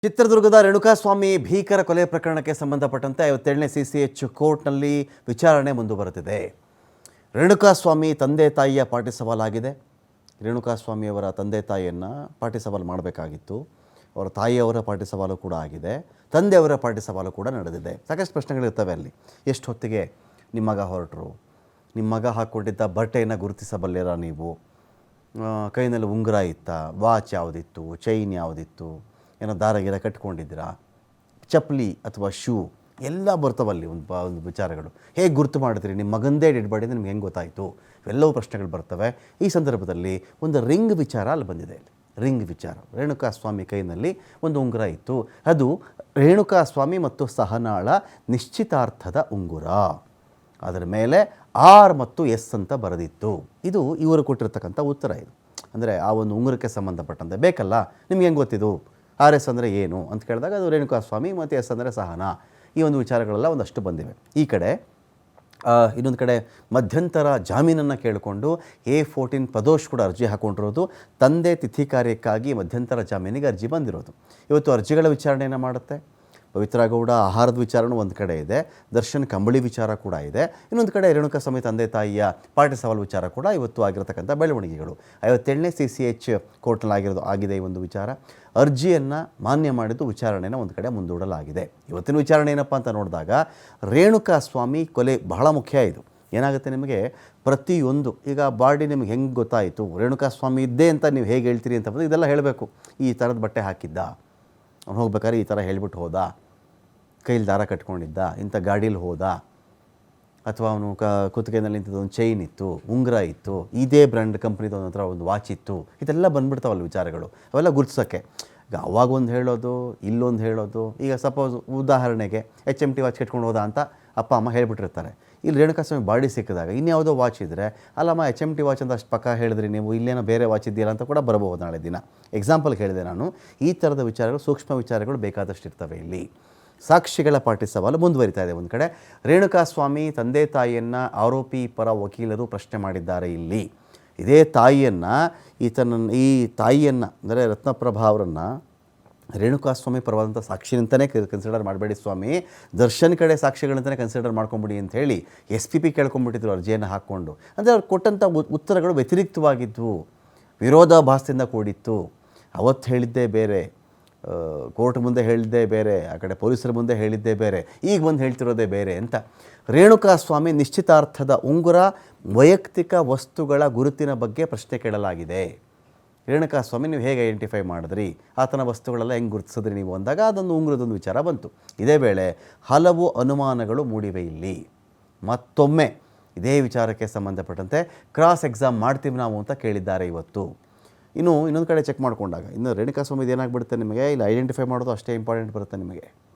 ಚಿತ್ರದುರ್ಗದ ರೇಣುಕಾಸ್ವಾಮಿ ಭೀಕರ ಕೊಲೆ ಪ್ರಕರಣಕ್ಕೆ ಸಂಬಂಧಪಟ್ಟಂತೆ 57ನೇ CCH ಕೋರ್ಟ್ನಲ್ಲಿ ವಿಚಾರಣೆ ಮುಂದುವರೆದಿದೆ. ರೇಣುಕಾಸ್ವಾಮಿ ತಂದೆ ತಾಯಿಯ ಪಾಟಿ ಸವಾಲಾಗಿದೆ. ರೇಣುಕಾಸ್ವಾಮಿಯವರ ತಂದೆ ತಾಯಿಯನ್ನು ಪಾಟಿ ಸವಾಲು ಮಾಡಬೇಕಾಗಿತ್ತು. ಅವರ ತಾಯಿಯವರ ಪಾಟಿ ಸವಾಲು ಕೂಡ ಆಗಿದೆ. ತಂದೆಯವರ ಪಾಟಿ ಸವಾಲು ಕೂಡ ನಡೆದಿದೆ. ಸಾಕಷ್ಟು ಪ್ರಶ್ನೆಗಳಿರ್ತವೆ ಅಲ್ಲಿ. ಎಷ್ಟು ಹೊತ್ತಿಗೆ ನಿಮ್ಮ ಮಗ ಹೊರಟರು, ನಿಮ್ಮ ಮಗ ಹಾಕ್ಕೊಂಡಿದ್ದ ಬಟ್ಟೆಯನ್ನು ಗುರುತಿಸಬಲ್ಲಿರ ನೀವು, ಕೈನಲ್ಲಿ ಉಂಗುರ ಇತ್ತಾ, ವಾಚ್ ಯಾವುದಿತ್ತು, ಚೈನ್ ಯಾವುದಿತ್ತು, ಏನೋ ದಾರಗಿರ ಕಟ್ಕೊಂಡಿದ್ದೀರಾ, ಚಪ್ಪಲಿ ಅಥವಾ ಶೂ ಎಲ್ಲ ಬರ್ತಾವಲ್ಲಿ ಒಂದು ವಿಚಾರಗಳು. ಹೇಗೆ ಗುರುತು ಮಾಡಿದ್ರಿ, ನಿಮ್ಮ ಮಗಂದೇ ಡೆಡ್ ಬಾಡಿ ನಿಮ್ಗೆ ಹೆಂಗೆ ಗೊತ್ತಾಯಿತು, ಇವೆಲ್ಲವೂ ಪ್ರಶ್ನೆಗಳು ಬರ್ತವೆ. ಈ ಸಂದರ್ಭದಲ್ಲಿ ಒಂದು ರಿಂಗ್ ವಿಚಾರ ಅಲ್ಲಿ ಬಂದಿದೆ. ರಿಂಗ್ ವಿಚಾರ, ರೇಣುಕಾಸ್ವಾಮಿ ಕೈನಲ್ಲಿ ಒಂದು ಉಂಗುರ ಇತ್ತು. ಅದು ರೇಣುಕಾಸ್ವಾಮಿ ಮತ್ತು ಸಹನಾಳ ನಿಶ್ಚಿತಾರ್ಥದ ಉಂಗುರ. ಅದರ ಮೇಲೆ R ಮತ್ತು S ಅಂತ ಬರೆದಿತ್ತು. ಇದು ಇವರು ಕೊಟ್ಟಿರ್ತಕ್ಕಂಥ ಉತ್ತರ. ಇದು ಅಂದರೆ ಆ ಒಂದು ಉಂಗುರಕ್ಕೆ ಸಂಬಂಧಪಟ್ಟಂತೆ ಬೇಕಲ್ಲ, ನಿಮ್ಗೆ ಹೆಂಗೆ ಗೊತ್ತಿದ್ದು, RS ಅಂದರೆ ಏನು ಅಂತ ಕೇಳಿದಾಗ ಅದು ರೇಣುಕಾಸ್ವಾಮಿ ಮತ್ತು S ಅಂದರೆ ಸಹನಾ. ಈ ಒಂದು ವಿಚಾರಗಳೆಲ್ಲ ಒಂದಷ್ಟು ಬಂದಿವೆ. ಈ ಕಡೆ ಇನ್ನೊಂದು ಕಡೆ ಮಧ್ಯಂತರ ಜಾಮೀನನ್ನು ಕೇಳಿಕೊಂಡು A14 ಪ್ರದೋಷ್ ಕೂಡ ಅರ್ಜಿ ಹಾಕ್ಕೊಂಡಿರೋದು. ತಂದೆ ತಿಥಿ ಕಾರ್ಯಕ್ಕಾಗಿ ಮಧ್ಯಂತರ ಜಾಮೀನಿಗೆ ಅರ್ಜಿ ಬಂದಿರೋದು. ಇವತ್ತು ಅರ್ಜಿಗಳ ವಿಚಾರಣೆಯನ್ನು ಮಾಡುತ್ತೆ. ಪವಿತ್ರ ಗೌಡ ಆಹಾರದ ವಿಚಾರನೂ ಒಂದು ಕಡೆ ಇದೆ, ದರ್ಶನ್ ಕಂಬಳಿ ವಿಚಾರ ಕೂಡ ಇದೆ. ಇನ್ನೊಂದು ಕಡೆ ರೇಣುಕಾಸ್ವಾಮಿ ತಂದೆ ತಾಯಿಯ ಪಾಟಿ ಸವಾಲು ವಿಚಾರ ಕೂಡ ಇವತ್ತು ಆಗಿರತಕ್ಕಂಥ ಬೆಳವಣಿಗೆಗಳು. 57ನೇ CCH ಕೋರ್ಟ್ನಲ್ಲಿ ಆಗಿದೆ ಈ ಒಂದು ವಿಚಾರ. ಅರ್ಜಿಯನ್ನು ಮಾನ್ಯ ಮಾಡಿದ್ದು ವಿಚಾರಣೆನ ಒಂದು ಕಡೆ ಮುಂದೂಡಲಾಗಿದೆ. ಇವತ್ತಿನ ವಿಚಾರಣೆ ಏನಪ್ಪ ಅಂತ ನೋಡಿದಾಗ ರೇಣುಕಾಸ್ವಾಮಿ ಕೊಲೆ ಬಹಳ ಮುಖ್ಯ. ಇದು ಏನಾಗುತ್ತೆ ನಿಮಗೆ ಪ್ರತಿಯೊಂದು, ಈಗ ಬಾಡಿ ನಿಮ್ಗೆ ಹೆಂಗೆ ಗೊತ್ತಾಯಿತು, ರೇಣುಕಾಸ್ವಾಮಿ ಇದ್ದೇ ಅಂತ ನೀವು ಹೇಗೆ ಹೇಳ್ತೀರಿ ಅಂತ ಬಂದು ಇದೆಲ್ಲ ಹೇಳಬೇಕು. ಈ ಥರದ ಬಟ್ಟೆ ಹಾಕಿದ್ದ, ಅವ್ನು ಹೋಗ್ಬೇಕಾದ್ರೆ ಈ ಥರ ಹೇಳ್ಬಿಟ್ಟು ಹೋದ, ಕೈಲಿ ದಾರ ಕಟ್ಕೊಂಡಿದ್ದ, ಇಂಥ ಗಾಡೀಲಿ ಹೋದ, ಅಥವಾ ಅವನು ಕುತ್ತಿಗೆನಲ್ಲಿ ನಿಂತಿದ್ದು ಒಂದು ಚೈನ್ ಇತ್ತು, ಉಂಗುರ ಇತ್ತು, ಇದೇ ಬ್ರ್ಯಾಂಡ್ ಕಂಪ್ನಿದು ಒಂದು ಹತ್ರ ಒಂದು ವಾಚ್ ಇತ್ತು, ಇದೆಲ್ಲ ಬಂದ್ಬಿಡ್ತಾವಲ್ಲ ವಿಚಾರಗಳು. ಅವೆಲ್ಲ ಗುರ್ತಿಸೋಕ್ಕೆ ಈಗ ಅವಾಗ ಒಂದು ಹೇಳೋದು, ಇಲ್ಲೊಂದು ಹೇಳೋದು. ಈಗ ಸಪೋಸ್ ಉದಾಹರಣೆಗೆ HMT ವಾಚ್ ಕಟ್ಕೊಂಡು ಹೋದ ಅಂತ ಅಪ್ಪ ಅಮ್ಮ ಹೇಳ್ಬಿಟ್ಟಿರ್ತಾರೆ. ಇಲ್ಲಿ ರೇಣುಕಾಸ್ವಾಮಿ ಬಾಡಿ ಸಿಕ್ಕಿದಾಗ ಇನ್ಯಾವುದೋ ವಾಚ್ ಇದ್ದರೆ, ಅಲ್ಲಮ್ಮ HMT ವಾಚ್ ಅಂತ ಅಷ್ಟು ಪಕ್ಕ ಹೇಳಿದ್ರಿ ನೀವು, ಇಲ್ಲೇನೋ ಬೇರೆ ವಾಚ್ ಇದೆಯಲ್ಲ ಅಂತ ಕೂಡ ಬರಬಹುದು ನಾಳೆ ದಿನ. ಎಕ್ಸಾಂಪಲ್ಗೆ ಹೇಳಿದೆ ನಾನು. ಈ ಥರದ ವಿಚಾರಗಳು, ಸೂಕ್ಷ್ಮ ವಿಚಾರಗಳು ಬೇಕಾದಷ್ಟು ಇರ್ತವೆ ಇಲ್ಲಿ. ಸಾಕ್ಷಿಗಳ ಪಾಟಿ ಸವಾಲು ಮುಂದುವರಿತಾ ಇದೆ. ಒಂದು ಕಡೆ ರೇಣುಕಾಸ್ವಾಮಿ ತಂದೆ ತಾಯಿಯನ್ನು ಆರೋಪಿ ಪರ ವಕೀಲರು ಪ್ರಶ್ನೆ ಮಾಡಿದ್ದಾರೆ. ಇಲ್ಲಿ ಇದೇ ತಾಯಿಯನ್ನು ಈ ತಾಯಿಯನ್ನು ಅಂದರೆ ರತ್ನಪ್ರಭಾ ಅವರನ್ನು ರೇಣುಕಾಸ್ವಾಮಿ ಪರವಾದಂಥ ಸಾಕ್ಷಿ ಅಂತಲೇ ಕನ್ಸಿಡರ್ ಮಾಡಬೇಡಿ ಸ್ವಾಮಿ, ದರ್ಶನ್ ಕಡೆ ಸಾಕ್ಷಿಗಳಂತಲೇ ಕನ್ಸಿಡರ್ ಮಾಡ್ಕೊಂಬಿಡಿ ಅಂತ ಹೇಳಿ SPP ಕೇಳ್ಕೊಂಬಿಟ್ಟಿದ್ರು ಅರ್ಜಿಯನ್ನು ಹಾಕ್ಕೊಂಡು. ಅಂದರೆ ಅವ್ರು ಕೊಟ್ಟಂಥ ಉತ್ತರಗಳು ವ್ಯತಿರಿಕ್ತವಾಗಿದ್ವು, ವಿರೋಧಾಭಾಸದಿಂದ ಕೂಡಿತ್ತು. ಅವತ್ತು ಹೇಳಿದ್ದೇ ಬೇರೆ, ಕೋರ್ಟ್ ಮುಂದೆ ಹೇಳಿದ್ದೇ ಬೇರೆ, ಆ ಕಡೆ ಪೊಲೀಸರ ಮುಂದೆ ಹೇಳಿದ್ದೇ ಬೇರೆ, ಈಗ ಬಂದು ಹೇಳ್ತಿರೋದೇ ಬೇರೆ ಅಂತ. ರೇಣುಕಾಸ್ವಾಮಿ ನಿಶ್ಚಿತಾರ್ಥದ ಉಂಗುರ ವೈಯಕ್ತಿಕ ವಸ್ತುಗಳ ಗುರುತಿನ ಬಗ್ಗೆ ಪ್ರಶ್ನೆ ಕೇಳಲಾಗಿದೆ. ರೇಣುಕಾಸ್ವಾಮಿ ನೀವು ಹೇಗೆ ಐಡೆಂಟಿಫೈ ಮಾಡಿದ್ರಿ, ಆತನ ವಸ್ತುಗಳೆಲ್ಲ ಹೆಂಗೆ ಗುರುತಿಸಿದ್ರಿ ನೀವು ಅಂದಾಗ ಅದೊಂದು ಉಂಗುರದೊಂದು ವಿಚಾರ ಬಂತು. ಇದೇ ವೇಳೆ ಹಲವು ಅನುಮಾನಗಳು ಮೂಡಿವೆ. ಇಲ್ಲಿ ಮತ್ತೊಮ್ಮೆ ಇದೇ ವಿಚಾರಕ್ಕೆ ಸಂಬಂಧಪಟ್ಟಂತೆ ಕ್ರಾಸ್ ಎಕ್ಸಾಮ್ ಮಾಡ್ತೀವಿ ನಾವು ಅಂತ ಕೇಳಿದ್ದಾರೆ ಇವತ್ತು. ಇನ್ನೊಂದು ಕಡೆ ಚೆಕ್ ಮಾಡಿಕೊಂಡಾಗ ಇನ್ನು ರೇಣುಕಾಸ್ವಾಮಿದು ಏನಾಗ್ಬಿಡುತ್ತೆ ನಿಮಗೆ, ಇಲ್ಲಿ ಐಡೆಂಟಿಫೈ ಮಾಡೋದು ಅಷ್ಟೇ ಇಂಪಾರ್ಟೆಂಟ್ ಬರುತ್ತೆ ನಿಮಗೆ.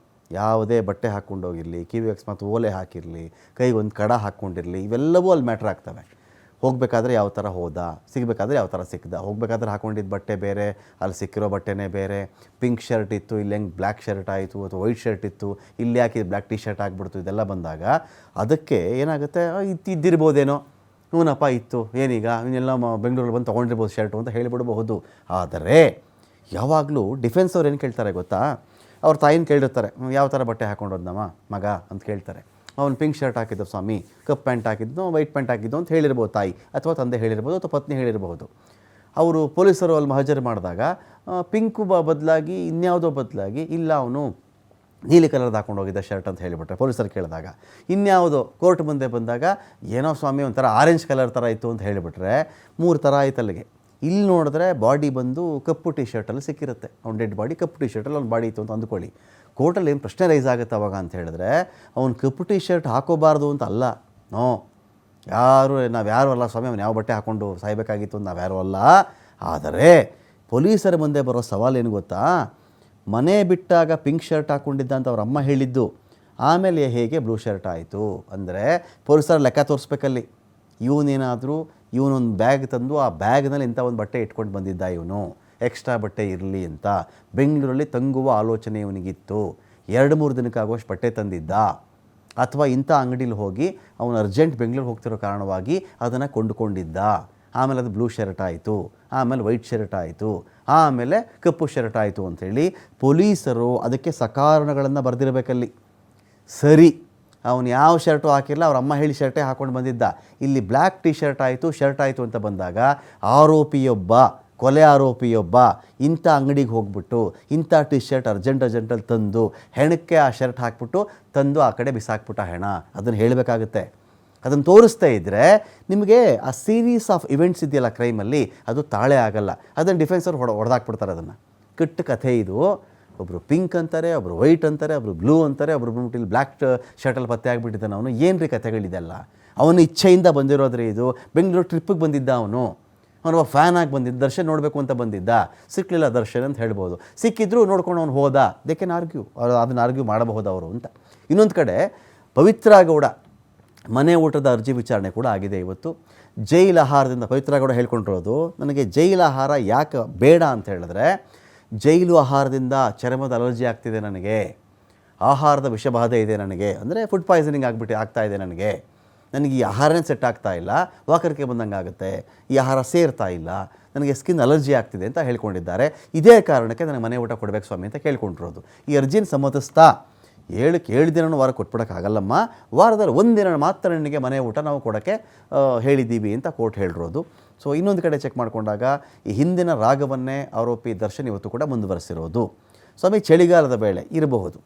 ಯಾವುದೇ ಬಟ್ಟೆ ಹಾಕ್ಕೊಂಡೋಗಿರಲಿ, ಕಿವಿ ಅಕಸ್ಮಾತ್ ಓಲೆ ಹಾಕಿರಲಿ, ಕೈಗೆ ಒಂದು ಕಡ ಹಾಕ್ಕೊಂಡಿರಲಿ, ಇವೆಲ್ಲವೂ ಅಲ್ಲಿ ಮ್ಯಾಟ್ರ್ ಆಗ್ತವೆ. ಹೋಗಬೇಕಾದ್ರೆ ಯಾವ ಥರ ಹೋದ, ಸಿಗಬೇಕಾದ್ರೆ ಯಾವ ಥರ ಸಿಕ್ಕಿದ, ಹೋಗಬೇಕಾದ್ರೆ ಹಾಕ್ಕೊಂಡಿದ್ದ ಬಟ್ಟೆ ಬೇರೆ, ಅಲ್ಲಿ ಸಿಕ್ಕಿರೋ ಬಟ್ಟೆನೇ ಬೇರೆ. ಪಿಂಕ್ ಶರ್ಟ್ ಇತ್ತು, ಇಲ್ಲಿ ಹೆಂಗೆ ಬ್ಲ್ಯಾಕ್ ಶರ್ಟ್ ಆಯಿತು, ಅಥವಾ ವೈಟ್ ಶರ್ಟ್ ಇತ್ತು, ಇಲ್ಲಿ ಯಾಕೆ ಬ್ಲ್ಯಾಕ್ ಟಿ ಶರ್ಟ್ ಆಗಿಬಿಡ್ತು, ಇದೆಲ್ಲ ಬಂದಾಗ ಅದಕ್ಕೆ ಏನಾಗುತ್ತೆ, ಇದ್ದಿರ್ಬೋದೇನೋ, ಹೂನಪ್ಪ ಇತ್ತು, ಏನೀಗ ಇನ್ನೆಲ್ಲ ಬೆಂಗಳೂರಲ್ಲಿ ಬಂದು ತೊಗೊಂಡಿರ್ಬೋದು ಶರ್ಟು ಅಂತ ಹೇಳಿಬಿಡಬಹುದು. ಆದರೆ ಯಾವಾಗಲೂ ಡಿಫೆನ್ಸ್ ಅವ್ರು ಏನು ಕೇಳ್ತಾರೆ ಗೊತ್ತಾ, ಅವ್ರ ತಾಯಿನ ಕೇಳಿರ್ತಾರೆ, ಯಾವ ಥರ ಬಟ್ಟೆ ಹಾಕ್ಕೊಂಡೋದ್ನಮ್ಮ ಮಗ ಅಂತ ಕೇಳ್ತಾರೆ. ಅವ್ನು ಪಿಂಕ್ ಶರ್ಟ್ ಹಾಕಿದ್ದು ಸ್ವಾಮಿ, ಕಪ್ ಪ್ಯಾಂಟ್ ಹಾಕಿದ್ದು, ವೈಟ್ ಪ್ಯಾಂಟ್ ಹಾಕಿದ್ದು ಅಂತ ಹೇಳಿರ್ಬೋದು ತಾಯಿ, ಅಥವಾ ತಂದೆ ಹೇಳಿರ್ಬೋದು, ಅಥವಾ ಪತ್ನಿ ಹೇಳಿರಬಹುದು. ಅವರು ಪೊಲೀಸರು ಅಲ್ಲಿ ಹಾಜರು ಮಾಡಿದಾಗ ಪಿಂಕು ಬದಲಾಗಿ ಇನ್ಯಾವುದೋ ಬದಲಾಗಿ, ಇಲ್ಲ ಅವನು ನೀಲಿ ಕಲರ್ದು ಹಾಕ್ಕೊಂಡು ಹೋಗಿದ್ದ ಶರ್ಟ್ ಅಂತ ಹೇಳಿಬಿಟ್ರೆ ಪೊಲೀಸರು ಕೇಳಿದಾಗ, ಇನ್ಯಾವುದೋ ಕೋರ್ಟ್ ಮುಂದೆ ಬಂದಾಗ ಏನೋ ಸ್ವಾಮಿ ಒಂಥರ ಆರೆಂಜ್ ಕಲರ್ ಥರ ಇತ್ತು ಅಂತ ಹೇಳಿಬಿಟ್ರೆ 3 ಥರ ಆಯ್ತು ಅಲ್ಲಿಗೆ. ಇಲ್ಲಿ ನೋಡಿದ್ರೆ ಬಾಡಿ ಬಂದು ಕಪ್ಪು ಟಿ ಶರ್ಟಲ್ಲಿ ಸಿಕ್ಕಿರುತ್ತೆ, ಅವ್ನು ಡೆಡ್ ಬಾಡಿ ಕಪ್ಪು ಟಿ ಶರ್ಟಲ್ಲಿ ಅವ್ನು ಬಾಡಿ ಇತ್ತು ಅಂತ ಅಂದ್ಕೊಳ್ಳಿ. ಕೋರ್ಟಲ್ಲಿ ಏನು ಪ್ರಶ್ನೆ ರೈಸ್ ಆಗುತ್ತೆ ಅವಾಗ ಅಂತ ಹೇಳಿದ್ರೆ, ಅವ್ನು ಕಪ್ಪು ಟಿ ಶರ್ಟ್ ಹಾಕೋಬಾರ್ದು ಅಂತ ಅಲ್ಲ, ನಾವ್ಯಾರು ಅಲ್ಲ ಸ್ವಾಮಿ, ಅವ್ನು ಯಾವ ಬಟ್ಟೆ ಹಾಕ್ಕೊಂಡು ಸಾಯಬೇಕಾಗಿತ್ತು ಅಂತ ನಾವ್ಯಾರು ಅಲ್ಲ. ಆದರೆ ಪೊಲೀಸರ ಮುಂದೆ ಬರೋ ಸವಾಲೇನು ಗೊತ್ತಾ, ಮನೆ ಬಿಟ್ಟಾಗ ಪಿಂಕ್ ಶರ್ಟ್ ಹಾಕ್ಕೊಂಡಿದ್ದ ಅಂತ ಅವ್ರ ಅಮ್ಮ ಹೇಳಿದ್ದು, ಆಮೇಲೆ ಹೇಗೆ ಬ್ಲೂ ಶರ್ಟ್ ಆಯಿತು ಅಂದರೆ ಪೊಲೀಸರ ಲೆಕ್ಕ ತೋರಿಸ್ಬೇಕಲ್ಲಿ. ಇವನೊಂದು ಬ್ಯಾಗ್ ತಂದು ಆ ಬ್ಯಾಗ್ನಲ್ಲಿ ಇಂಥ ಒಂದು ಬಟ್ಟೆ ಇಟ್ಕೊಂಡು ಬಂದಿದ್ದ, ಇವನು ಎಕ್ಸ್ಟ್ರಾ ಬಟ್ಟೆ ಇರಲಿ ಅಂತ ಬೆಂಗಳೂರಲ್ಲಿ ತಂಗುವ ಆಲೋಚನೆ ಇವನಿಗಿತ್ತು, 2-3 ದಿನಕ್ಕಾಗುವಷ್ಟು ಬಟ್ಟೆ ತಂದಿದ್ದ, ಅಥವಾ ಇಂಥ ಅಂಗಡೀಲಿ ಹೋಗಿ ಅವನು ಅರ್ಜೆಂಟ್ ಬೆಂಗಳೂರಿಗೆ ಹೋಗ್ತಿರೋ ಕಾರಣವಾಗಿ ಅದನ್ನು ಕೊಂಡುಕೊಂಡಿದ್ದ, ಆಮೇಲೆ ಅದು ಬ್ಲೂ ಶರ್ಟ್ ಆಯಿತು, ಆಮೇಲೆ ವೈಟ್ ಶರ್ಟ್ ಆಯಿತು, ಆಮೇಲೆ ಕಪ್ಪು ಶರ್ಟ್ ಆಯಿತು ಅಂಥೇಳಿ ಪೊಲೀಸರು ಅದಕ್ಕೆ ಸಕಾರಣಗಳನ್ನು ಬರೆದಿರಬೇಕಲ್ಲಿ. ಸರಿ, ಅವನು ಯಾವ ಶರ್ಟು ಹಾಕಿರಲ್ಲ, ಅವ್ರ ಅಮ್ಮ ಹೇಳಿ ಶರ್ಟೇ ಹಾಕ್ಕೊಂಡು ಬಂದಿದ್ದ. ಇಲ್ಲಿ ಬ್ಲ್ಯಾಕ್ ಟಿ ಶರ್ಟ್ ಆಯಿತು, ಶರ್ಟ್ ಆಯಿತು ಅಂತ ಬಂದಾಗ ಆರೋಪಿಯೊಬ್ಬ, ಕೊಲೆ ಆರೋಪಿಯೊಬ್ಬ ಇಂಥ ಅಂಗಡಿಗೆ ಹೋಗ್ಬಿಟ್ಟು ಇಂಥ ಟಿ ಶರ್ಟ್ ಅರ್ಜೆಂಟಲ್ಲಿ ತಂದು ಹೆಣಕ್ಕೆ ಆ ಶರ್ಟ್ ಹಾಕ್ಬಿಟ್ಟು ತಂದು ಆ ಕಡೆ ಬಿಸಾಕ್ಬಿಟ್ಟ ಹೆಣ. ಅದನ್ನು ಹೇಳಬೇಕಾಗುತ್ತೆ. ಅದನ್ನು ತೋರಿಸ್ತಾ ಇದ್ದರೆ ನಿಮಗೆ ಆ ಸೀರೀಸ್ ಆಫ್ ಇವೆಂಟ್ಸ್ ಇದೆಯಲ್ಲ ಕ್ರೈಮಲ್ಲಿ, ಅದು ತಾಳೆ ಆಗಲ್ಲ. ಅದನ್ನು ಡಿಫೆನ್ಸರ್ ಹೊಡೆದಾಕ್ಬಿಡ್ತಾರೆ. ಅದನ್ನು ಕೆಟ್ಟ ಕಥೆ ಇದು. ಒಬ್ಬರು ಪಿಂಕ್ ಅಂತಾರೆ, ಒಬ್ಬರು ವೈಟ್ ಅಂತಾರೆ, ಒಬ್ಬರು ಬ್ಲೂ ಅಂತಾರೆ, ಒಬ್ಬರು ಬಂದ್ಬಿಟ್ಟು ಇಲ್ಲಿ ಬ್ಲ್ಯಾಕ್ ಶರ್ಟಲ್ಲಿ ಪತ್ತೆ ಆಗಿಬಿಟ್ಟಿದ್ದಾನೆ. ಅವನು ಏನು ರೀ ಕಥೆಗಳಿದೆಲ್ಲ? ಅವನ ಇಚ್ಛೆಯಿಂದ ಬಂದಿರೋದ್ರಿ ಇದು. ಬೆಂಗಳೂರು ಟ್ರಿಪ್ಪಿಗೆ ಬಂದಿದ್ದ ಅವನು ಫ್ಯಾನ್ ಆಗಿ ಬಂದಿದ್ದ, ದರ್ಶನ್ ನೋಡಬೇಕು ಅಂತ ಬಂದಿದ್ದ, ಸಿಕ್ಕಲಿಲ್ಲ ದರ್ಶನ್ ಅಂತ ಹೇಳ್ಬೋದು. ಸಿಕ್ಕಿದ್ರು ನೋಡ್ಕೊಂಡು ಅವ್ನು ಹೋದ, ದೇ ಕ್ಯಾನ್ ಆರ್ಗ್ಯೂ, ಅದನ್ನು ಆರ್ಗ್ಯೂ ಮಾಡಬಹುದು ಅವರು ಅಂತ. ಇನ್ನೊಂದು ಕಡೆ ಪವಿತ್ರ ಗೌಡ ಮನೆ ಊಟದ ಅರ್ಜಿ ವಿಚಾರಣೆ ಕೂಡ ಆಗಿದೆ ಇವತ್ತು. ಜೈಲು ಆಹಾರದಿಂದ ಪವಿತ್ರ ಗೌಡ ಹೇಳ್ಕೊಂಡಿರೋದು, ನನಗೆ ಜೈಲು ಆಹಾರ ಯಾಕೆ ಬೇಡ ಅಂತ ಹೇಳಿದ್ರೆ, ಜೈಲು ಆಹಾರದಿಂದ ಚರ್ಮದ ಅಲರ್ಜಿ ಆಗ್ತಿದೆ ನನಗೆ, ಆಹಾರದ ವಿಷಬಾಧೆ ಇದೆ ನನಗೆ, ಅಂದರೆ ಫುಡ್ ಪಾಯ್ಸನಿಂಗ್ ಆಗ್ತಾ ಇದೆ ನನಗೆ ಈ ಆಹಾರನೇ ಸೆಟ್ ಆಗ್ತಾ ಇಲ್ಲ, ವಾಕರಿಕೆ ಬಂದಂಗೆ ಆಗುತ್ತೆ, ಈ ಆಹಾರ ಸೇರ್ತಾ ಇಲ್ಲ, ನನಗೆ ಸ್ಕಿನ್ ಅಲರ್ಜಿ ಆಗ್ತಿದೆ ಅಂತ ಹೇಳ್ಕೊಂಡಿದ್ದಾರೆ. ಇದೇ ಕಾರಣಕ್ಕೆ ನನಗೆ ಮನೆ ಊಟ ಕೊಡಬೇಕು ಸ್ವಾಮಿ ಅಂತ ಕೇಳ್ಕೊಂಡಿರೋದು. ಈ ಅರ್ಜಿನ ಸಮ್ಮತಿಸ್ತಾ 7 ದಿನನೂ ವಾರ ಕೊಟ್ಬಿಡೋಕ್ಕಾಗಲ್ಲಮ್ಮ, ವಾರದಲ್ಲಿ 1 ದಿನ ಮಾತ್ರ ನಿನಗೆ ಮನೆ ಊಟ ನಾವು ಕೊಡೋಕ್ಕೆ ಹೇಳಿದ್ದೀವಿ ಅಂತ ಕೋರ್ಟ್ ಹೇಳಿರೋದು. ಸೊ ಇನ್ನೊಂದು ಕಡೆ ಚೆಕ್ ಮಾಡಿಕೊಂಡಾಗ ಈ ಹಿಂದಿನ ರಾಗವನ್ನೇ ಆರೋಪಿ ದರ್ಶನ್ ಇವತ್ತು ಕೂಡ ಮುಂದುವರೆಸಿರೋದು. ಸ್ವಾಮಿ ಚಳಿಗಾಲದ ವೇಳೆ ಇರಬಹುದು,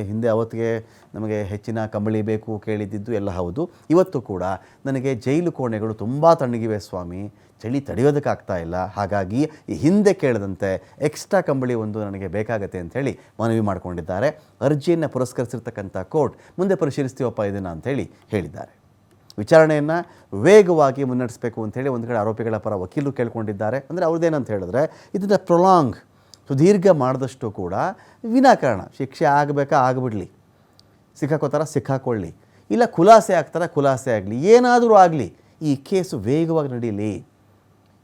ಹಿಂದೆ ಅವತ್ತಿಗೆ ನಮಗೆ ಹೆಚ್ಚಿನ ಕಂಬಳಿ ಬೇಕು ಕೇಳಿದ್ದಿದ್ದು ಎಲ್ಲ ಹೌದು. ಇವತ್ತು ಕೂಡ ನನಗೆ ಜೈಲು ಕೋಣೆಗಳು ತುಂಬ ತಣ್ಣಗಿವೆ ಸ್ವಾಮಿ, ಚಳಿ ತಡೆಯೋದಕ್ಕಾಗ್ತಾ ಇಲ್ಲ, ಹಾಗಾಗಿ ಈ ಹಿಂದೆ ಕೇಳಿದಂತೆ ಎಕ್ಸ್ಟ್ರಾ ಕಂಬಳಿ ಒಂದು ನನಗೆ ಬೇಕಾಗತ್ತೆ ಅಂಥೇಳಿ ಮನವಿ ಮಾಡಿಕೊಂಡಿದ್ದಾರೆ. ಅರ್ಜಿಯನ್ನು ಪುರಸ್ಕರಿಸಿರ್ತಕ್ಕಂಥ ಕೋರ್ಟ್ ಮುಂದೆ ಪರಿಶೀಲಿಸ್ತೀವಪ್ಪ ಇದನ್ನು ಅಂಥೇಳಿ ಹೇಳಿದ್ದಾರೆ. ವಿಚಾರಣೆಯನ್ನು ವೇಗವಾಗಿ ಮುನ್ನಡೆಸಬೇಕು ಅಂಥೇಳಿ ಒಂದು ಕಡೆ ಆರೋಪಿಗಳ ಪರ ವಕೀಲರು ಕೇಳ್ಕೊಂಡಿದ್ದಾರೆ. ಅಂದರೆ ಅವ್ರದ್ದೇನಂತ ಹೇಳಿದ್ರೆ, ಇದನ್ನು ಪ್ರೊಲಾಂಗ್, ಸುದೀರ್ಘ ಮಾಡಿದಷ್ಟು ಕೂಡ ವಿನಾಕಾರಣ ಶಿಕ್ಷೆ ಆಗಿಬಿಡಲಿ, ಸಿಕ್ಕಾಕೋತಾರ ಸಿಕ್ಕಾಕೊಳ್ಳಿ, ಇಲ್ಲ ಖುಲಾಸೆ ಖುಲಾಸೆ ಆಗಲಿ, ಏನಾದರೂ ಆಗಲಿ ಈ ಕೇಸು ವೇಗವಾಗಿ ನಡೀಲಿ,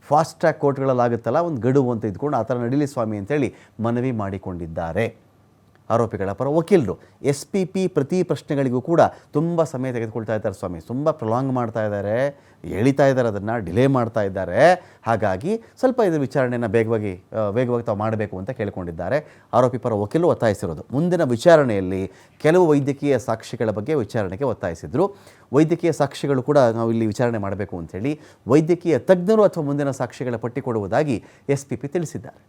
ಫಾಸ್ಟ್ ಟ್ರ್ಯಾಕ್ ಕೋರ್ಟ್ಗಳಲ್ಲಾಗುತ್ತಲ್ಲ ಒಂದು ಗಡುವು ಅಂತ ಇದ್ಕೊಂಡು ಆ ಥರ ನಡೀಲಿ ಸ್ವಾಮಿ ಅಂತೇಳಿ ಮನವಿ ಮಾಡಿಕೊಂಡಿದ್ದಾರೆ ಆರೋಪಿಗಳ ಪರ ವಕೀಲರು. SPP ಪ್ರತಿ ಪ್ರಶ್ನೆಗಳಿಗೂ ಕೂಡ ತುಂಬ ಸಮಯ ತೆಗೆದುಕೊಳ್ತಾ ಇದ್ದಾರೆ ಸ್ವಾಮಿ, ತುಂಬ ಪ್ರೊಲಾಂಗ್ ಮಾಡ್ತಾ ಇದ್ದಾರೆ, ಎಳಿತಾ ಇದ್ದಾರೆ, ಅದನ್ನು ಡಿಲೇ ಮಾಡ್ತಾ ಇದ್ದಾರೆ, ಹಾಗಾಗಿ ಸ್ವಲ್ಪ ಇದರ ವಿಚಾರಣೆಯನ್ನು ವೇಗವಾಗಿ ತಾವು ಮಾಡಬೇಕು ಅಂತ ಕೇಳಿಕೊಂಡಿದ್ದಾರೆ ಆರೋಪಿ ಪರ ವಕೀಲರು ಒತ್ತಾಯಿಸಿರೋದು. ಮುಂದಿನ ವಿಚಾರಣೆಯಲ್ಲಿ ಕೆಲವು ವೈದ್ಯಕೀಯ ಸಾಕ್ಷಿಗಳ ಬಗ್ಗೆ ವಿಚಾರಣೆಗೆ ಒತ್ತಾಯಿಸಿದರು. ವೈದ್ಯಕೀಯ ಸಾಕ್ಷಿಗಳು ಕೂಡ ನಾವು ಇಲ್ಲಿ ವಿಚಾರಣೆ ಮಾಡಬೇಕು ಅಂಥೇಳಿ ವೈದ್ಯಕೀಯ ತಜ್ಞರು ಅಥವಾ ಮುಂದಿನ ಸಾಕ್ಷಿಗಳ ಪಟ್ಟಿ ಕೊಡುವುದಾಗಿ SPP ತಿಳಿಸಿದ್ದಾರೆ.